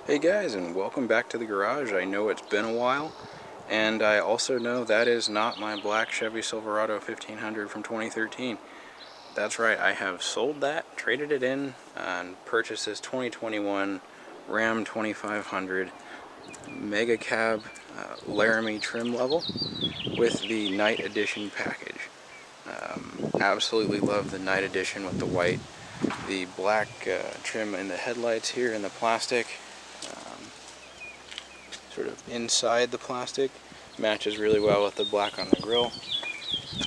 Hey guys, and welcome back to the garage. I know it's been a while, and I also know that is not my black Chevy Silverado 1500 from 2013. That's right, I have sold that, traded it in, and purchased this 2021 Ram 2500 Mega Cab Laramie trim level with the Night Edition package. Absolutely love the Night Edition with the white, the black trim in the headlights here, and the plastic. Sort of inside the plastic matches really well with the black on the grill.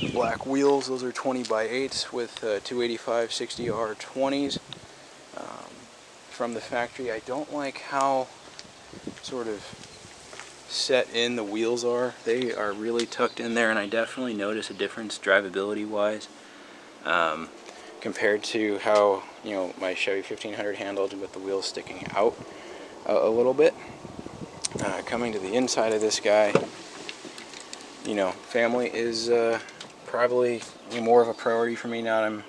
The black wheels, those are 20 by 8s with 285 60R 20s from the factory. I don't like how sort of set in the wheels are. They are really tucked in there, and I definitely notice a difference drivability wise compared to how my Chevy 1500 handled with the wheels sticking out a little bit. Coming to the inside of this guy, family is probably more of a priority for me now that I'm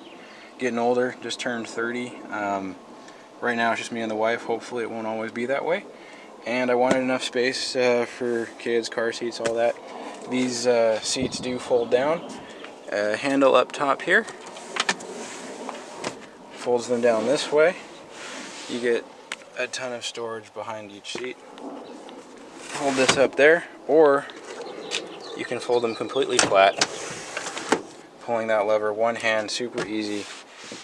getting older, just turned 30. Right now it's just me and the wife. Hopefully it won't always be that way. And I wanted enough space for kids, car seats, all that. These seats do fold down. Handle up top here folds them down this way. You get a ton of storage behind each seat. Hold this up there, or you can fold them completely flat. Pulling that lever, one hand, super easy.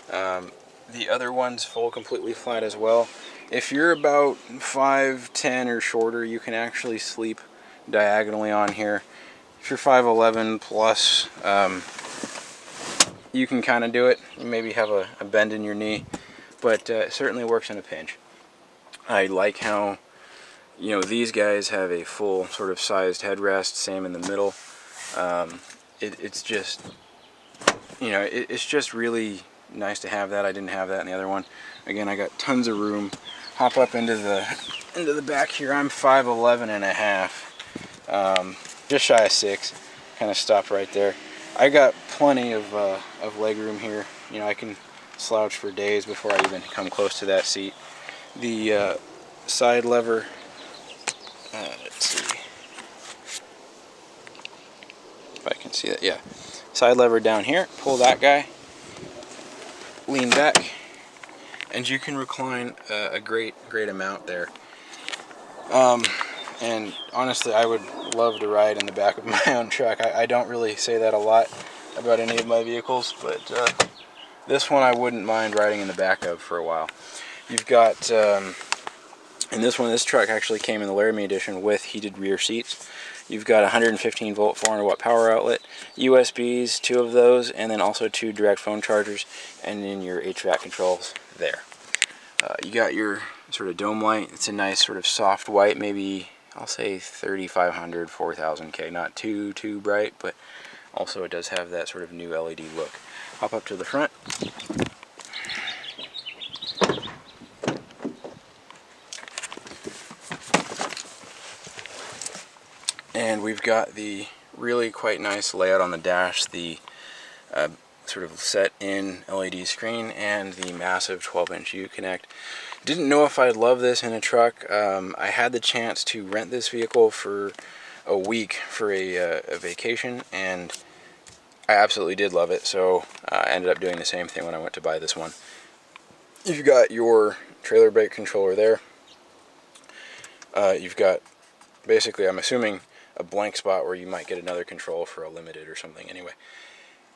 The other ones fold completely flat as well. If you're about 5'10" or shorter, you can actually sleep diagonally on here. If you're 5'11" plus, you can kind of do it. You maybe have a bend in your knee, but it certainly works in a pinch. I like how these guys have a full sort of sized headrest, same in the middle. It's just, it's just really nice to have that. I didn't have that in the other one. Again, I got tons of room. Hop up into the back here. I'm 5'11" and a half, just shy of 6. Kind of stopped right there. I got plenty of leg room here. I can slouch for days before I even come close to that seat. The side lever. Let's see if I can see that. Yeah, side lever down here. Pull that guy. Lean back, and you can recline a great amount there. And honestly, I would love to ride in the back of my own truck. I don't really say that a lot about any of my vehicles, but this one I wouldn't mind riding in the back of for a while. You've got, and this truck actually came in the Laramie edition with heated rear seats. You've got 115 volt 400 watt power outlet, USBs, 2 of those, and then also 2 direct phone chargers, and then your HVAC controls there. You got your sort of dome light. It's a nice sort of soft white, maybe I'll say 3500, 4000K, not too bright, but also it does have that sort of new LED look. Hop up to the front. And we've got the really quite nice layout on the dash, the sort of set-in LED screen, and the massive 12-inch U-Connect. Didn't know if I'd love this in a truck. I had the chance to rent this vehicle for a week for a vacation, and I absolutely did love it, so I ended up doing the same thing when I went to buy this one. You've got your trailer brake controller there. You've got, basically, I'm assuming, a blank spot where you might get another control for a limited or something. Anyway,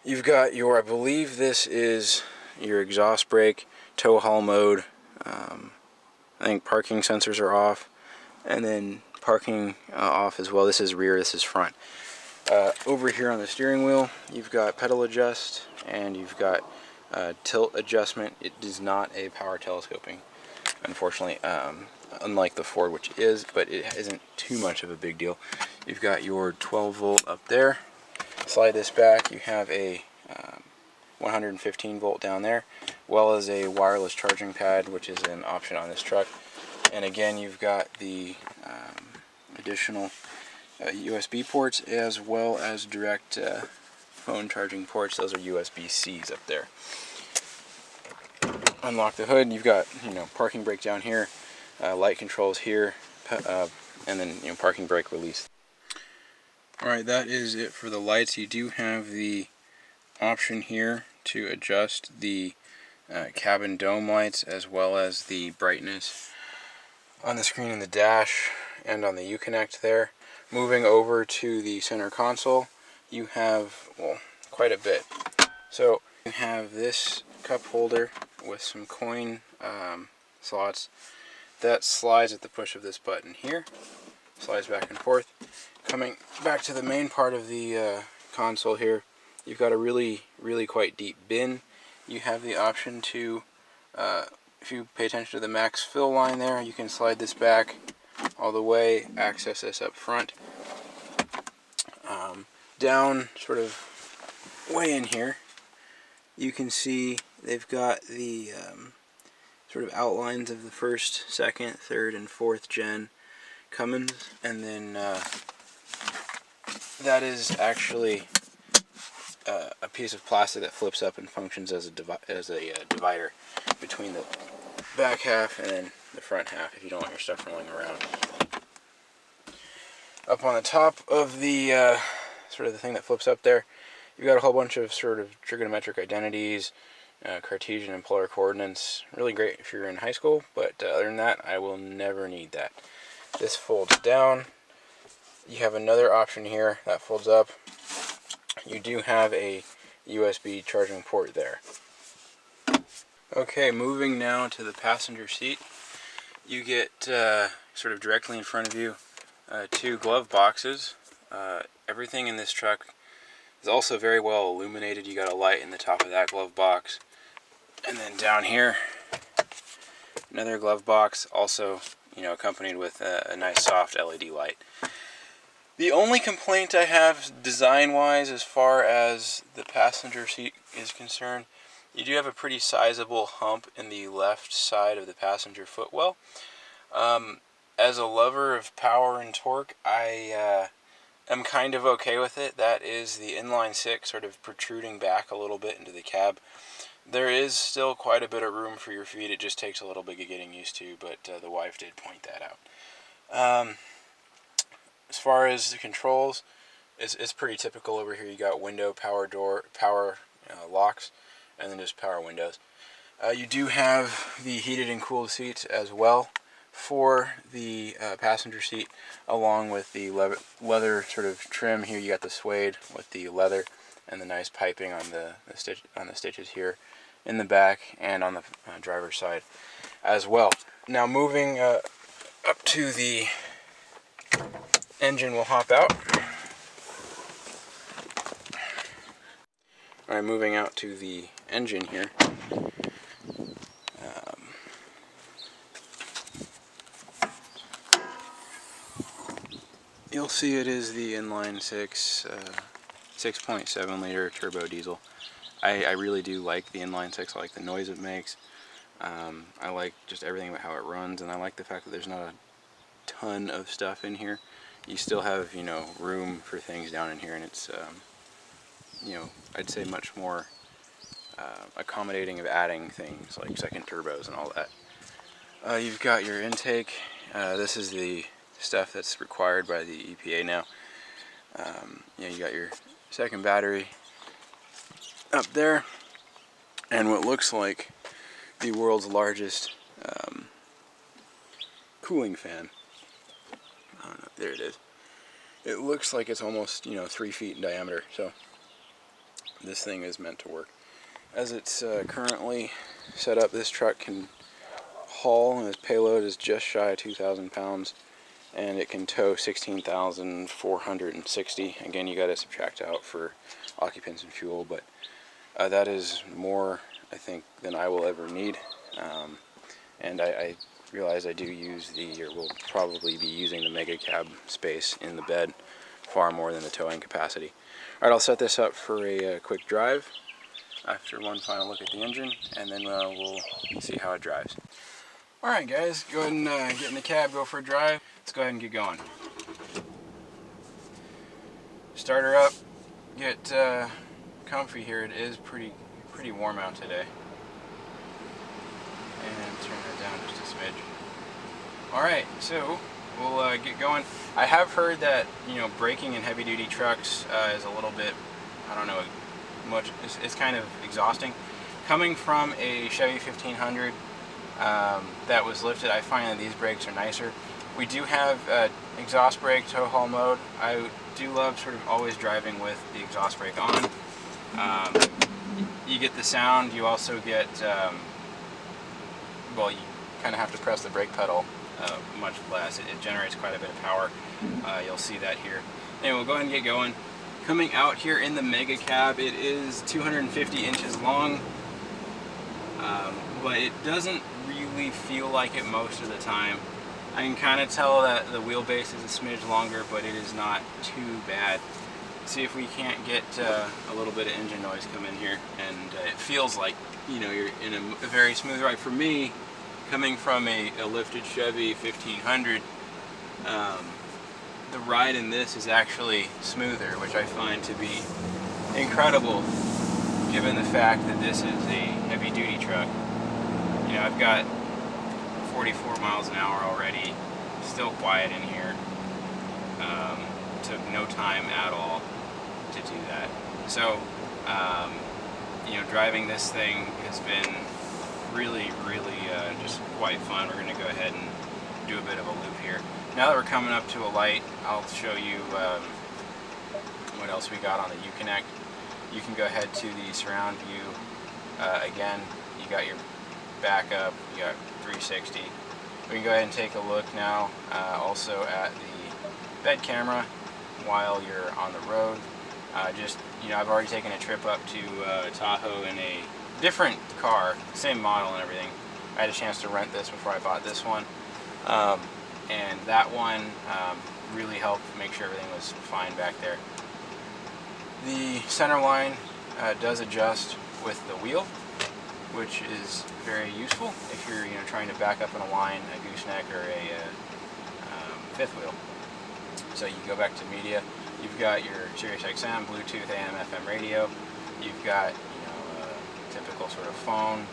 you've got your, I believe this is your exhaust brake, tow haul mode. I think parking sensors are off, and then parking off as well. This is rear, this is front. Over here on the steering wheel, you've got pedal adjust, and you've got tilt adjustment. It is not a power telescoping, unfortunately, unlike the Ford, which is, but it isn't too much of a big deal. You've got your 12 volt up there. Slide this back, you have a 115 volt down there, as well as a wireless charging pad, which is an option on this truck. And again, you've got the additional USB ports, as well as direct phone charging ports. Those are USB-Cs up there. Unlock the hood, you've got parking brake down here, light controls here, and then parking brake release. Alright, that is it for the lights. You do have the option here to adjust the cabin dome lights as well as the brightness on the screen in the dash and on the Uconnect there. Moving over to the center console, you have, well, quite a bit. So you have this cup holder with some coin slots that slides at the push of this button here. Slides back and forth. Coming back to the main part of the console here, you've got a really quite deep bin. You have the option to, if you pay attention to the max fill line there, you can slide this back all the way, access this up front. Down sort of way in here, you can see they've got the sort of outlines of the first, second, third, and fourth gen Cummins, and then that is actually a piece of plastic that flips up and functions as a divider between the back half and then the front half if you don't want your stuff rolling around. Up on the top of the sort of the thing that flips up there, you've got a whole bunch of sort of trigonometric identities, Cartesian and polar coordinates. Really great if you're in high school, but other than that, I will never need that. This folds down. You have another option here that folds up. You do have a USB charging port there. Okay, moving now to the passenger seat. You get sort of directly in front of you two glove boxes. Everything in this truck is also very well illuminated. You got a light in the top of that glove box. And then down here, another glove box, also accompanied with a nice soft LED light. The only complaint I have design-wise as far as the passenger seat is concerned, you do have a pretty sizable hump in the left side of the passenger footwell. As a lover of power and torque, I am kind of okay with it. That is the inline six sort of protruding back a little bit into the cab. There is still quite a bit of room for your feet. It just takes a little bit of getting used to, but the wife did point that out. As far as the controls, it's pretty typical over here. You got window, power door, power locks, and then just power windows. You do have the heated and cooled seats as well for the passenger seat, along with the leather sort of trim here. You got the suede with the leather and the nice piping on the stitches here in the back and on the driver's side as well. Now moving up to the engine, we'll hop out. Alright, moving out to the engine here. You'll see it is the inline six 6.7 liter turbo diesel. I really do like the inline six. I like the noise it makes. I like just everything about how it runs, and I like the fact that there's not a ton of stuff in here. You still have, room for things down in here, and it's, I'd say much more accommodating of adding things like second turbos and all that. You've got your intake. This is the stuff that's required by the EPA now. You got your second battery up there, and what looks like the world's largest cooling fan. There it is. It looks like it's almost 3 feet in diameter, so this thing is meant to work. As it's currently set up, this truck can haul, and its payload is just shy of 2,000 pounds, and it can tow 16,460. Again, you got to subtract out for occupants and fuel, but that is more, I think, than I will ever need. And I realize I do use or will probably be using the Mega Cab space in the bed far more than the towing capacity. Alright, I'll set this up for a quick drive after one final look at the engine, and then we'll see how it drives. Alright guys, go ahead and get in the cab, go for a drive. Let's go ahead and get going. Start her up, get comfy here. It is pretty warm out today. And turn that down just a smidge. Alright, so we'll get going. I have heard that, you know, braking in heavy duty trucks is a little bit, I don't know, it's kind of exhausting. Coming from a Chevy 1500 that was lifted, I find that these brakes are nicer. We do have exhaust brake tow haul mode. I do love sort of always driving with the exhaust brake on. You get the sound, you also get, well, you kind of have to press the brake pedal much less. It generates quite a bit of power. You'll see that here. Anyway, we'll go ahead and get going. Coming out here in the Mega Cab, it is 250 inches long, but it doesn't really feel like it most of the time. I can kind of tell that the wheelbase is a smidge longer, but it is not too bad. See if we can't get a little bit of engine noise come in here, and it feels like, you know, you're in a very smooth ride. For me, coming from a lifted Chevy 1500, the ride in this is actually smoother, which I find to be incredible given the fact that this is a heavy duty truck. You know, I've got 44 miles an hour already, still quiet in here. Took no time at all to do that. So, you know, driving this thing has been really just quite fun. We're going to go ahead and do a bit of a loop here. Now that we're coming up to a light, I'll show you what else we got on the Uconnect. You can go ahead to the surround view. Again, you got your backup, you got 360. We can go ahead and take a look now also at the bed camera while you're on the road. Just, you know, I've already taken a trip up to Tahoe in a different car, same model and everything. I had a chance to rent this before I bought this one. And that one really helped make sure everything was fine back there. The center line does adjust with the wheel, which is very useful if you're, you know, trying to back up in a line, a gooseneck, or a fifth wheel. So you go back to media. You've got your Sirius XM, Bluetooth, AM, FM radio. You've got, you know, a typical sort of phone.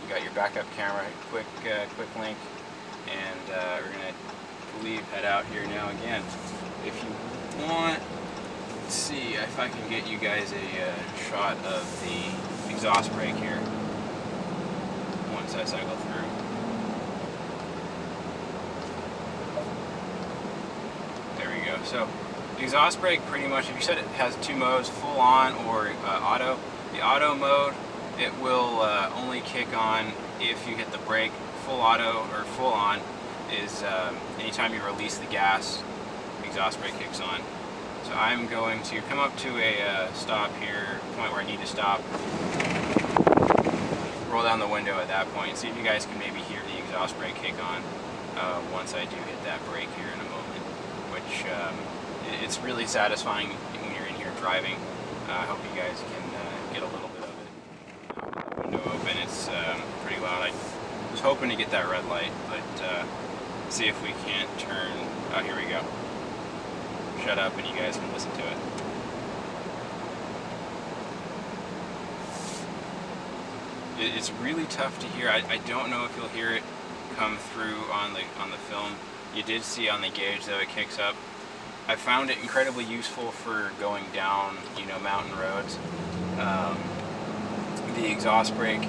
You got your backup camera, quick link, and we're gonna head out here now again. If you want, let's see if I can get you guys a shot of the exhaust brake here once I cycle through. There we go. So the exhaust brake, pretty much, if you said it has two modes, full on or auto. The auto mode, it will only kick on if you hit the brake. Full auto or full on is anytime you release the gas, the exhaust brake kicks on. So I'm going to come up to a stop here, point where I need to stop, roll down the window at that point, see if you guys can maybe hear the exhaust brake kick on once I do hit that brake here in a moment, which it's really satisfying when you're in here driving. I hope you guys can get a little bit of it. With the window open, it's pretty loud. I was hoping to get that red light, but see if we can't turn. Oh, here we go. Shut up and you guys can listen to it. It's really tough to hear. I don't know if you'll hear it come through on the film. You did see on the gauge though it kicks up. I found it incredibly useful for going down, you know, mountain roads. The exhaust brake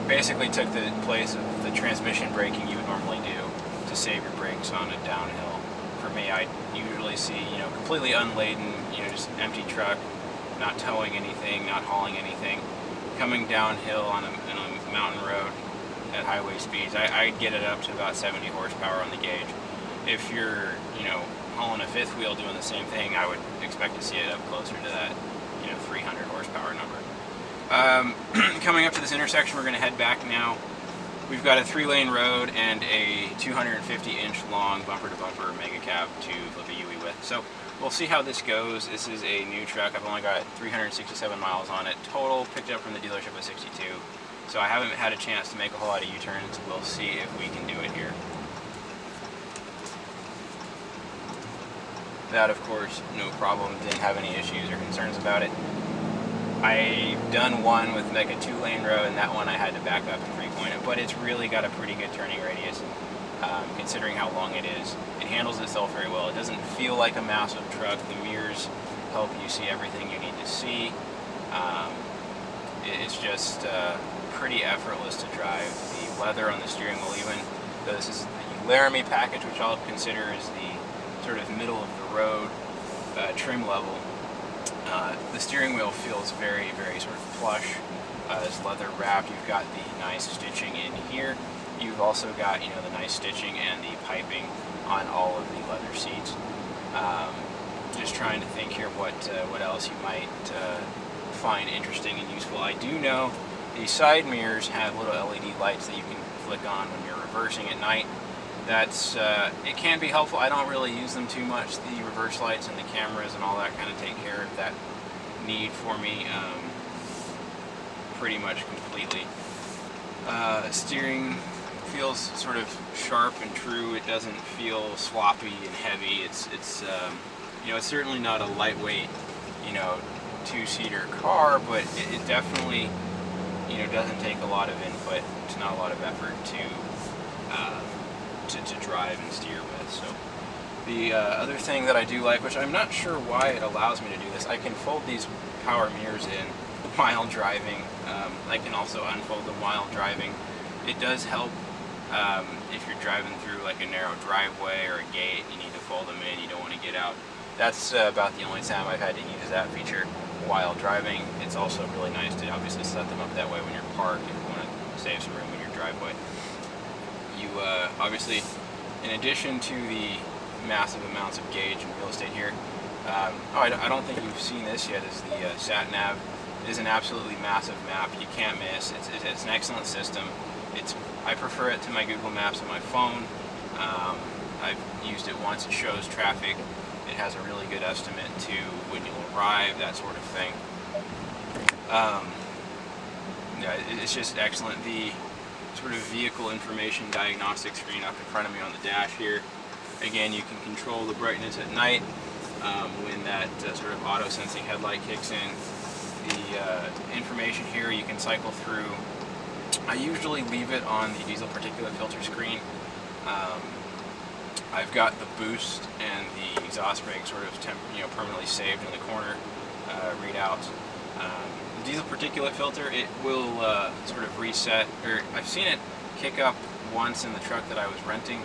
basically took the place of the transmission braking you would normally do to save your brakes on a downhill. For me, I usually see, you know, completely unladen, you know, just an empty truck, not towing anything, not hauling anything, coming downhill on a mountain road at highway speeds. I'd get it up to about 70 horsepower on the gauge. If you're, you know, hauling a fifth wheel doing the same thing, I would expect to see it up closer to that, you know, 300 horsepower number. Coming up to this intersection, we're going to head back now. We've got a 3-lane road and a 250-inch long bumper-to-bumper Mega Cab to flip a UE with. So we'll see how this goes. This is a new truck. I've only got 367 miles on it total, picked up from the dealership at 62. So I haven't had a chance to make a whole lot of U-turns. We'll see if we can do it here. That, of course, no problem. Didn't have any issues or concerns about it. I've done one with like a 2-lane road, and that one I had to back up and 3-point it, but it's really got a pretty good turning radius. considering how long it is. It handles itself very well. It doesn't feel like a massive truck. The mirrors help you see everything you need to see. It's just pretty effortless to drive. The leather on the steering wheel, even though this is the Laramie package, which I'll consider is the sort of middle of the road trim level, the steering wheel feels very, very sort of plush. This leather wrap. You've got the nice stitching in here. You've also got, the nice stitching and the piping on all of the leather seats. Just trying to think here what else you might find interesting and useful. I do know the side mirrors have little LED lights that you can flick on when you're reversing at night. That's it can be helpful. I don't really use them too much. The reverse lights and the cameras and all that kind of take care of that need for me pretty much completely. Steering feels sort of sharp and true. It doesn't feel sloppy and heavy. It's certainly not a lightweight, two-seater car, but it definitely, doesn't take a lot of input. It's not a lot of effort to drive and steer with. So the other thing that I do like, which I'm not sure why it allows me to do this, I can fold these power mirrors in while driving. I can also unfold them while driving. It does help if you're driving through like a narrow driveway or a gate, you need to fold them in, you don't want to get out. That's about the only time I've had to use that feature while driving. It's also really nice to obviously set them up that way when you're parked if you want to save some room in your driveway. You obviously, in addition to the massive amounts of gauge and real estate here, I don't think you've seen this yet, is the sat-nav. It is an absolutely massive map. You can't miss. It's an excellent system. I prefer it to my Google Maps on my phone. I've used it once. It shows traffic. It has a really good estimate to when you'll arrive, that sort of thing. It's just excellent. The sort of vehicle information diagnostic screen up in front of me on the dash here. Again, you can control the brightness at night when that sort of auto-sensing headlight kicks in. The information here you can cycle through. I usually leave it on the diesel particulate filter screen. I've got the boost and the exhaust brake sort of permanently saved in the corner readouts. The diesel particulate filter, it will sort of reset, or I've seen it kick up once in the truck that I was renting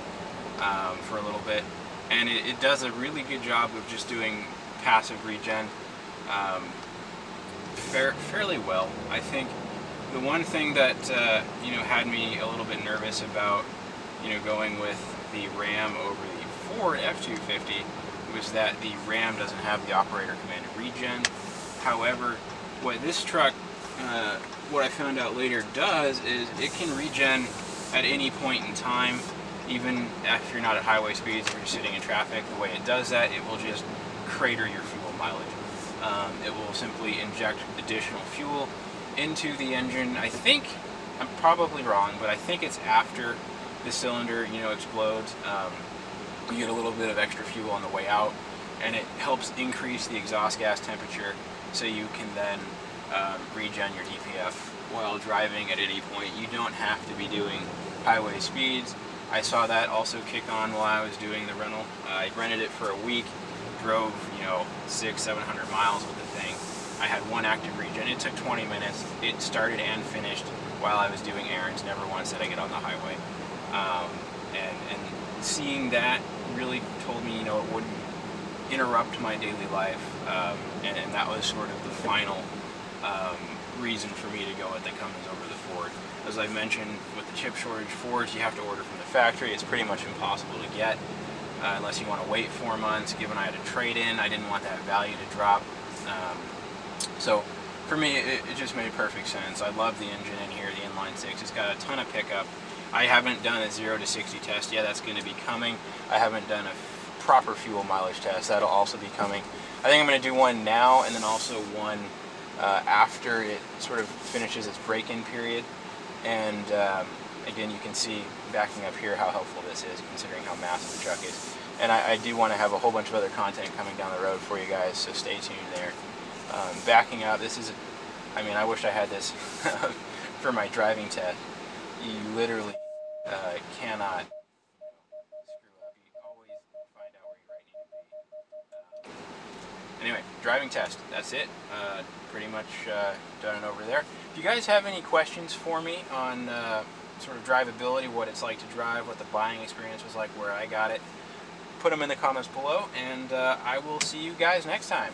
for a little bit, and it does a really good job of just doing passive regen fairly well. I think the one thing that had me a little bit nervous about going with the Ram over the Ford F-250 was that the Ram doesn't have the operator commanded regen. However, what this truck, what I found out later, does is it can regen at any point in time, even if you're not at highway speeds, if you're sitting in traffic. The way it does that, it will just crater your fuel mileage. It will simply inject additional fuel into the engine. I think, I'm probably wrong, but I think it's after the cylinder explodes. You get a little bit of extra fuel on the way out, and it helps increase the exhaust gas temperature so you can then regen your DPF while driving at any point. You don't have to be doing highway speeds. I saw that also kick on while I was doing the rental. I rented it for a week, drove 600-700 miles with the thing. I had one active regen. It took 20 minutes. It started and finished while I was doing errands. Never once did I get on the highway. And seeing that really told me, it wouldn't interrupt my daily life. And that was sort of the final reason for me to go with the Cummins over the Ford. As I mentioned, with the chip shortage, Fords you have to order from the factory. It's pretty much impossible to get unless you want to wait 4 months. Given I had a trade-in, I didn't want that value to drop. So for me, it just made perfect sense. I love the engine in here, the inline six. It's got a ton of pickup. I haven't done a 0 to 60 test yet. That's going to be coming. I haven't done a proper fuel mileage test. That'll also be coming. I think I'm going to do one now and then also one after it sort of finishes its break-in period. And again, you can see backing up here how helpful this is, considering how massive the truck is. And I do want to have a whole bunch of other content coming down the road for you guys, so stay tuned there. Backing up, this is, I wish I had this for my driving test. You literally cannot driving test. That's it. Pretty much done it over there. If you guys have any questions for me on sort of drivability, what it's like to drive, what the buying experience was like, where I got it, put them in the comments below, and I will see you guys next time.